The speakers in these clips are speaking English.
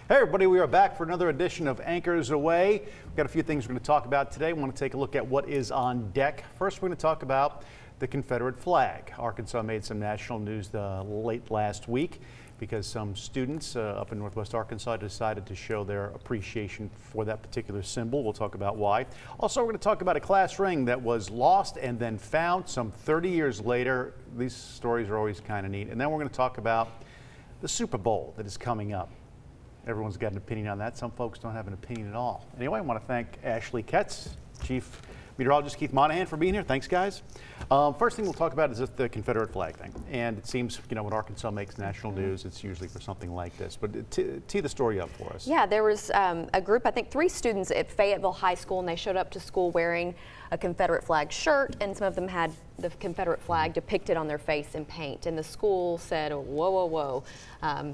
Hey everybody, we are back for another edition of Anchors Away. We've got a few things we're going to talk about today. We want to take a look at what is on deck. First, we're going to talk about the Confederate flag. Arkansas made some national news late last week because some students up in Northwest Arkansas decided to show their appreciation for that particular symbol. We'll talk about why. Also, we're going to talk about a class ring that was lost and then found some 30 years later. These stories are always kind of neat. And then we're going to talk about the Super Bowl that is coming up. Everyone's got an opinion on that. Some folks don't have an opinion at all. Anyway, I want to thank Ashley Ketz, Chief Meteorologist Keith Monahan for being here. Thanks, guys. First thing we'll talk about is just the Confederate flag thing. And it seems, you know, when Arkansas makes national news, it's usually for something like this. But tee the story up for us. Yeah, there was a group, I think 3 students at Fayetteville High School, and they showed up to school wearing a Confederate flag shirt, and some of them had the Confederate flag depicted on their face in paint. And the school said, whoa, whoa, whoa.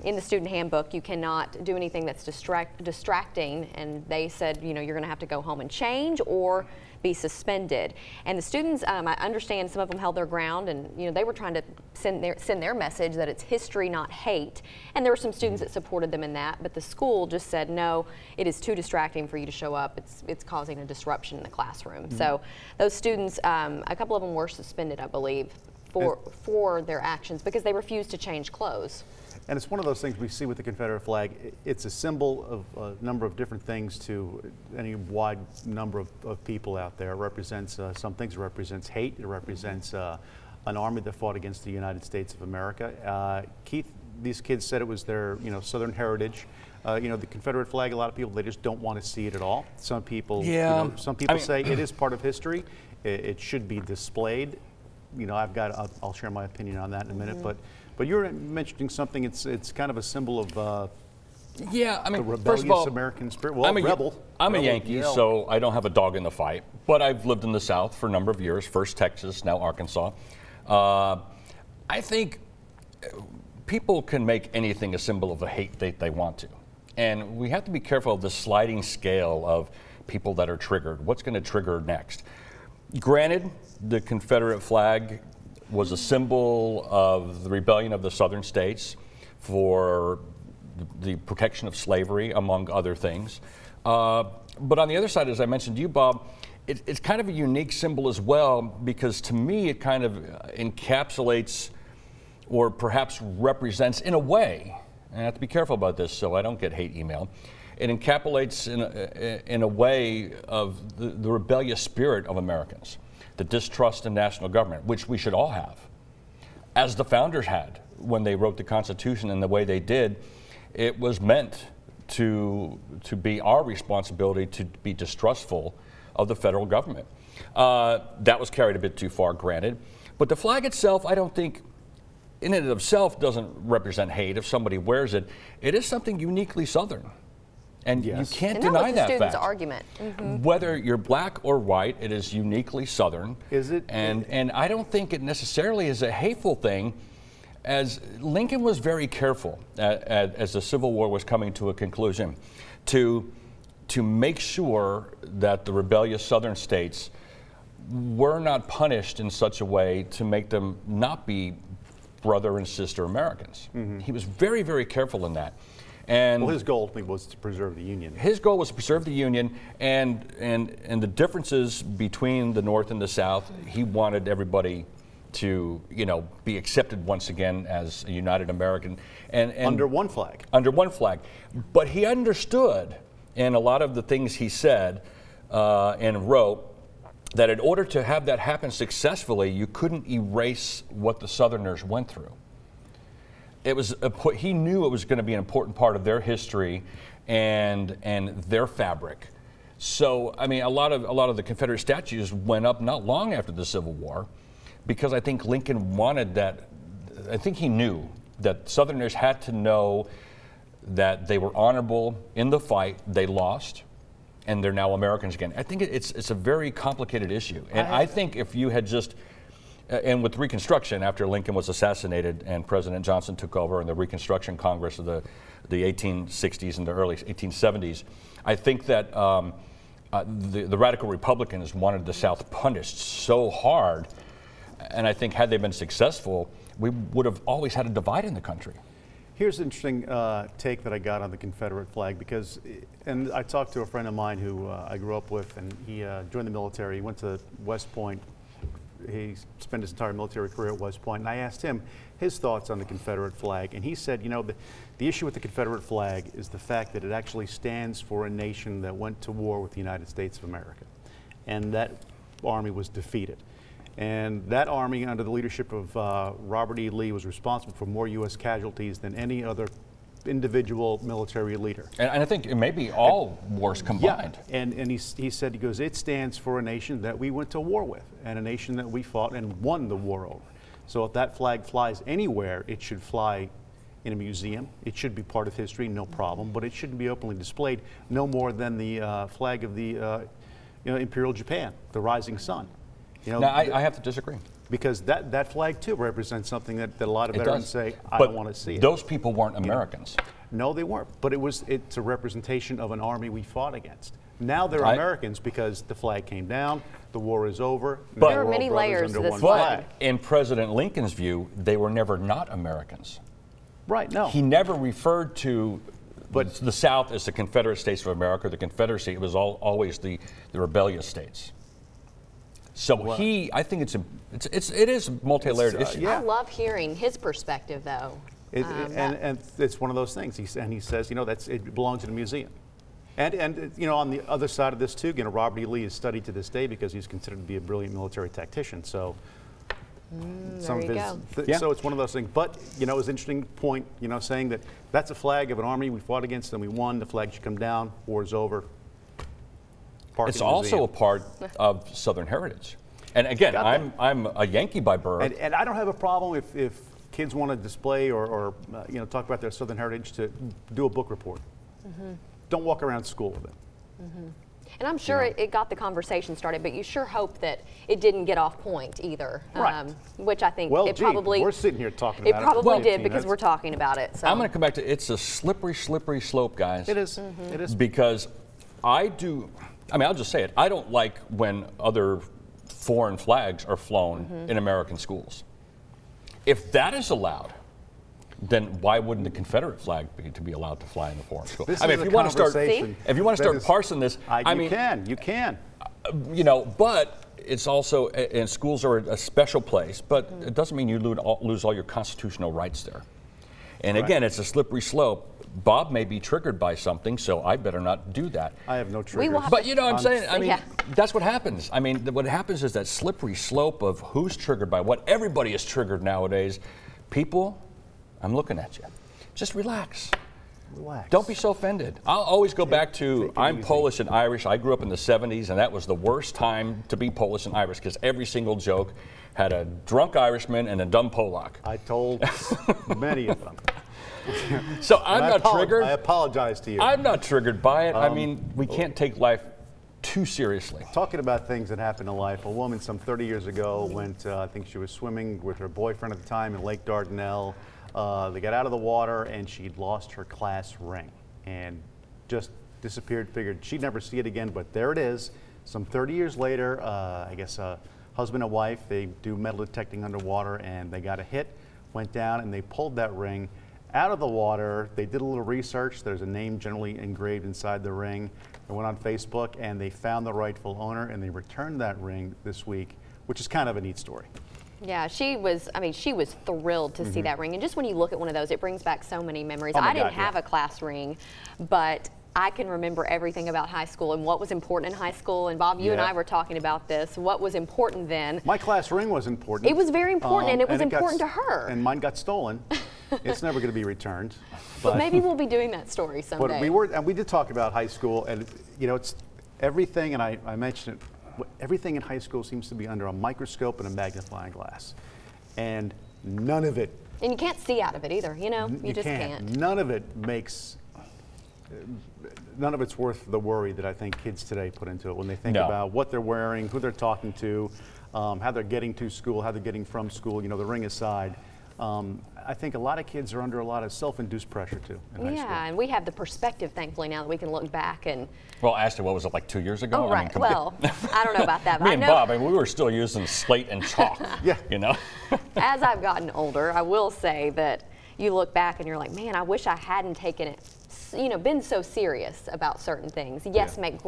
In the student handbook, you cannot do anything that's distracting. And they said, you know, you're going to have to go home and change or be suspended. And the students, I understand some of them held their ground, and you know they were trying to send their message that it's history, not hate. And there were some students that supported them in that, but the school just said no, it is too distracting for you to show up. It's causing a disruption in the classroom. So those students, a couple of them were suspended, I believe, for their actions because they refused to change clothes. And it's one of those things we see with the Confederate flag. It's a symbol of a number of different things to any wide number of people out there. It represents some things. It represents hate. It represents an army that fought against the United States of America. Keith, these kids said it was their, you know, Southern heritage. You know, the Confederate flag. A lot of people, they just don't want to see it at all. Some people, yeah. You know, some people say it is part of history. It should be displayed. You know, I'll share my opinion on that in a minute, but you're mentioning something. It's kind of a symbol of yeah. I mean, the rebellious first of all, American spirit. Well, rebel. I'm a rebel, Yankee, yell. so I don't have a dog in the fight. But I've lived in the South for a number of years. First Texas, now Arkansas. I think people can make anything a symbol of a hate they want to, and we have to be careful of the sliding scale of people that are triggered. What's going to trigger next? Granted, the Confederate flag was a symbol of the rebellion of the southern states for the protection of slavery, among other things. But on the other side, as I mentioned to you, Bob, it's kind of a unique symbol as well, because to me it kind of encapsulates or perhaps represents, in a way, and I have to be careful about this so I don't get hate email, it encapsulates in a way of the rebellious spirit of Americans, the distrust in national government, which we should all have, as the founders had when they wrote the Constitution in the way they did. It was meant to be our responsibility to be distrustful of the federal government. That was carried a bit too far, granted, but the flag itself, I don't think, in and of itself, doesn't represent hate. If somebody wears it, it is something uniquely Southern. And you can't deny that fact. That was the student's argument. Whether you're black or white, it is uniquely Southern. Is it? And I don't think it necessarily is a hateful thing, as Lincoln was very careful as the Civil War was coming to a conclusion to make sure that the rebellious Southern states were not punished in such a way to make them not be brother and sister Americans. He was very, very careful in that. And well, his goal ultimately was to preserve the Union. His goal was to preserve the Union, and the differences between the North and the South, he wanted everybody to, you know, be accepted once again as a united American. And under one flag. Under one flag. But he understood, in a lot of the things he said and wrote, that in order to have that happen successfully, you couldn't erase what the Southerners went through. It was he knew it was going to be an important part of their history and their fabric. So I mean, a lot of the Confederate statues went up not long after the Civil War, because I think Lincoln wanted that. I think he knew that Southerners had to know that they were honorable in the fight. They lost, and they're now Americans again. I think it's a very complicated issue, and I think if you had just and with Reconstruction, after Lincoln was assassinated and President Johnson took over, and the Reconstruction Congress of the 1860s and the early 1870s, I think that the radical Republicans wanted the South punished so hard, and I think had they been successful, we would have always had a divide in the country. Here's an interesting take that I got on the Confederate flag because, and I talked to a friend of mine who I grew up with, and he joined the military. He went to West Point. He spent his entire military career at West Point, and I asked him his thoughts on the Confederate flag, and he said, you know, the issue with the Confederate flag is the fact that it actually stands for a nation that went to war with the United States of America, and that army was defeated. And that army, under the leadership of Robert E. Lee, was responsible for more U.S. casualties than any other individual military leader. And I think it may be all wars combined. Yeah, and he said, he goes, it stands for a nation that we went to war with, and a nation that we fought and won the war over. So if that flag flies anywhere, it should fly in a museum. It should be part of history, no problem, but it shouldn't be openly displayed no more than the flag of the Imperial Japan, the rising sun. You know, now, I have to disagree. Because that flag, too, represents something that a lot of veterans say, I but don't want to see it. Those people weren't Americans. No, they weren't. But it's a representation of an army we fought against. Now they're Americans because the flag came down, the war is over. But there are many layers to this flag. But in President Lincoln's view, they were never not Americans. Right, no. He never referred to the South as the Confederate States of America, the Confederacy. It was always the rebellious states. So I think it is a multi-layered issue. Yeah. I love hearing his perspective, though. And it's one of those things. He says, you know, it belongs in a museum. And you know, on the other side of this too, you know, Robert E. Lee is studied to this day because he's considered to be a brilliant military tactician. So So it's one of those things. But you know, it's an interesting point. You know, saying that that's a flag of an army we fought against and we won. The flag should come down. War's over. It's also a part of Southern heritage. And again, I'm a Yankee by birth. And I don't have a problem if kids want to display or you know, talk about their Southern heritage to do a book report. Mm-hmm. Don't walk around school with it. Mm-hmm. And I'm sure it got the conversation started, but you sure hope that it didn't get off point either. Right. Which I think probably we're sitting here talking about it. It probably did because we're talking about it. So I'm going to come back to it's a slippery slope, guys. It is. Mm-hmm. It is. Because I'll just say it. I don't like when other foreign flags are flown in American schools. If that is allowed, then why wouldn't the Confederate flag be allowed to fly in the foreign school? This if you want to start parsing this, you can. You know, but it's also, and schools are a special place, but it doesn't mean you lose all your constitutional rights there. And again, it's a slippery slope. Bob may be triggered by something, so I better not do that. I have no triggers. But you know what I'm saying? I mean, that's what happens. I mean, what happens is that slippery slope of who's triggered by what. Everybody is triggered nowadays. People, I'm looking at you. Just relax. Relax. Don't be so offended. I'll always go back to I'm Polish and Irish. I grew up in the 70s, and that was the worst time to be Polish and Irish because every single joke had a drunk Irishman and a dumb Polak. I told many of them. So I'm not triggered. I apologize to you. I'm not triggered by it. I mean, we can't take life too seriously. Talking about things that happen in life, a woman some 30 years ago went, I think she was swimming with her boyfriend at the time in Lake Dardanelle. They got out of the water and she'd lost her class ring and just disappeared, figured she'd never see it again, but there it is. Some 30 years later, I guess husband and wife, they do metal detecting underwater and they got a hit, went down and they pulled that ring out of the water. They did a little research. There's a name generally engraved inside the ring. They went on Facebook and they found the rightful owner and they returned that ring this week, which is kind of a neat story. Yeah, she was thrilled to see that ring. And just when you look at one of those, it brings back so many memories. I didn't have a class ring, but I can remember everything about high school and what was important in high school. And Bob, you and I were talking about this. What was important then? My class ring was important. It was very important, and it was important to her. And mine got stolen. It's never going to be returned. But maybe we'll be doing that story someday. But we did talk about high school, and you know, it's everything. And I mentioned it. Everything in high school seems to be under a microscope and a magnifying glass, and none of it. And you can't see out of it either. You know, you just can't. None of it makes. None of it's worth the worry that I think kids today put into it when they think about what they're wearing, who they're talking to, how they're getting to school, how they're getting from school. You know, the ring aside. I think a lot of kids are under a lot of self-induced pressure too in high school. And we have the perspective, thankfully, now that we can look back and. Well, Ashley, what was it, like 2 years ago? Oh, right. I don't know about that. But Me and Bob, we were still using slate and chalk. Yeah. You know. As I've gotten older, I will say that, you look back and you're like, man, I wish I hadn't taken it, you know, been so serious about certain things. Yes, make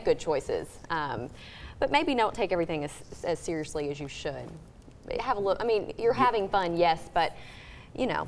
good choices, but maybe don't take everything as seriously as you should. Have a look. I mean, you're having fun, yes, but you know.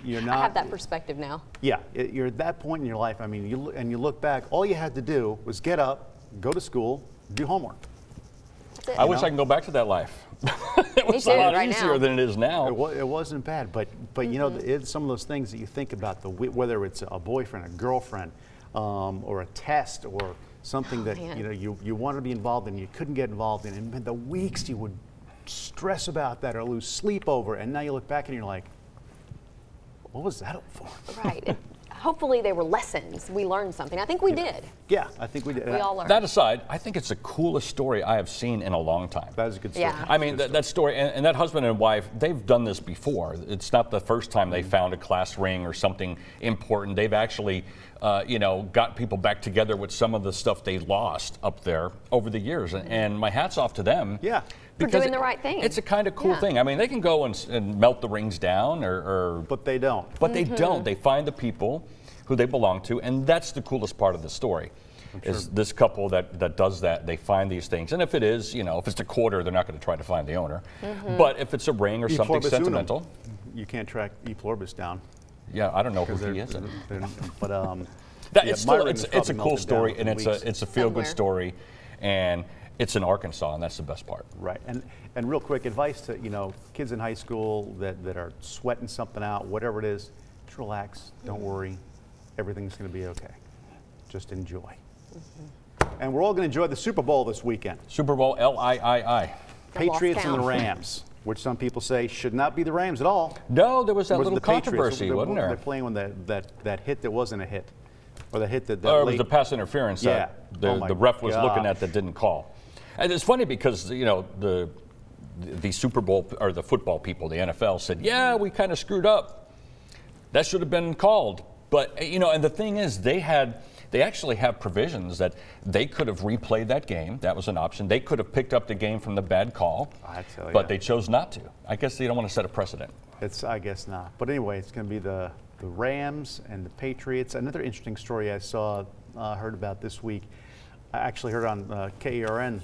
You're not. I have that perspective now. Yeah, you're at that point in your life. I mean, you look back. All you had to do was get up, go to school, do homework. That's it. I wish I could go back to that life. It was too, a lot right easier now. than it is now. It wasn't bad, but you know, it's some of those things that you think about, whether it's a boyfriend, a girlfriend, or a test, or something that man. you know you wanted to be involved in, you couldn't get involved in, and the weeks you would stress about that or lose sleep over, and now you look back and you're like, what was that for? Right. Hopefully they were lessons. We learned something. I think we did. Yeah, I think we did. We all learned. That aside, I think it's the coolest story I have seen in a long time. That is a good story. Yeah. I mean, that story, and that husband and wife, they've done this before. It's not the first time they found a class ring or something important. They've actually, you know, got people back together with some of the stuff they lost up there over the years. And my hat's off to them. Yeah. For Because doing the right thing. It's a kind of cool Yeah. thing. I mean, they can go and melt the rings down, or But they don't. but they don't. They find the people who they belong to, and that's the coolest part of the story. Is this couple that does that? They find these things, and if it is, you know, if it's a quarter, they're not going to try to find the owner. But if it's a ring or E something pluribus sentimental, unum. You can't track E pluribus down. yeah, I don't know who They're- he is. but That, yeah, it's my still, ring was it's a probably cool melted story, down and for weeks. it's a feel good Somewhere. story, and it's in Arkansas, and that's the best part. Right, and real quick advice to kids in high school that are sweating something out, whatever it is, just relax, don't worry, everything's going to be okay. Just enjoy. And we're all going to enjoy the Super Bowl this weekend. Super Bowl LIII. I lost Patriots and the count. Rams, which some people say should not be the Rams at all. No, there was that It was little the Patriots. controversy, wasn't They're there? playing when that hit that wasn't a hit, or the hit that Or it was late. the pass interference Yeah. that Oh my the ref was looking gosh. at that didn't call. And it's funny because the Super Bowl or the football people, the NFL said, yeah, we kind of screwed up. That should have been called. But and the thing is, they actually have provisions that they could have replayed that game. That was an option. They could have picked up the game from the bad call, I tell ya. but they chose not to. I guess they don't want to set a precedent. I guess not. But anyway, it's going to be the Rams and the Patriots. Another interesting story I heard about this week. I actually heard on KERN.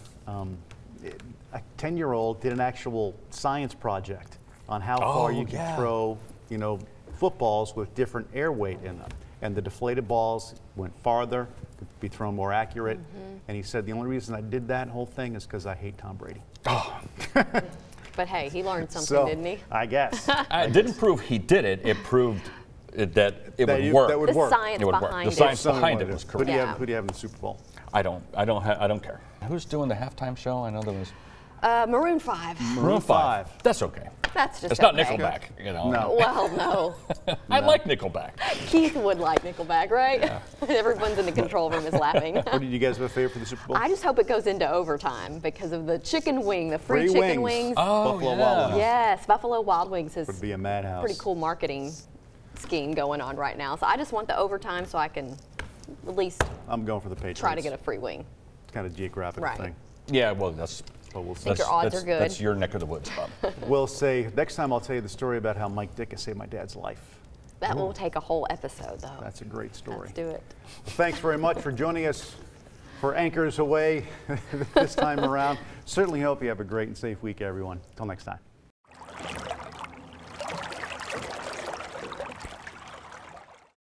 A 10-year-old did an actual science project on how far you can throw, footballs with different air weight in them. And the deflated balls went farther, could be thrown more accurate. And he said the only reason I did that whole thing is because I hate Tom Brady. But hey, he learned something, So, didn't he? I guess. It didn't prove he did it. It proved that it That would work. that would The work. science It would work. behind The it. science Someone behind it wanted was Who correct. do you Yeah. have in the Super Bowl? I don't care. Who's doing the halftime show? I know there was Maroon 5. Maroon 5. That's okay. That's just It's not okay. Nickelback, No. Well, no. I like Nickelback. Keith would like Nickelback, right? Everyone's in the control room is laughing. What did you guys have a favorite for the Super Bowl? I just hope it goes into overtime because of the chicken wing, the free chicken wings. Buffalo Wild Wings. Yes, Buffalo Wild Wings is Would be a madhouse. pretty cool marketing scheme going on right now. So I just want the overtime so I can at least I'm going for the Patriots. try to get a free wing. It's kind of geographic Right. thing. Yeah, well, that's. But we'll see. Think your odds are good. That's your neck of the woods, Bob. We'll say next time I'll tell you the story about how Mike Ditka saved my dad's life. That will take a whole episode, though. That's a great story. Let's do it. Thanks very much for joining us for Anchors Away this time around. Certainly hope you have a great and safe week, everyone. Till next time.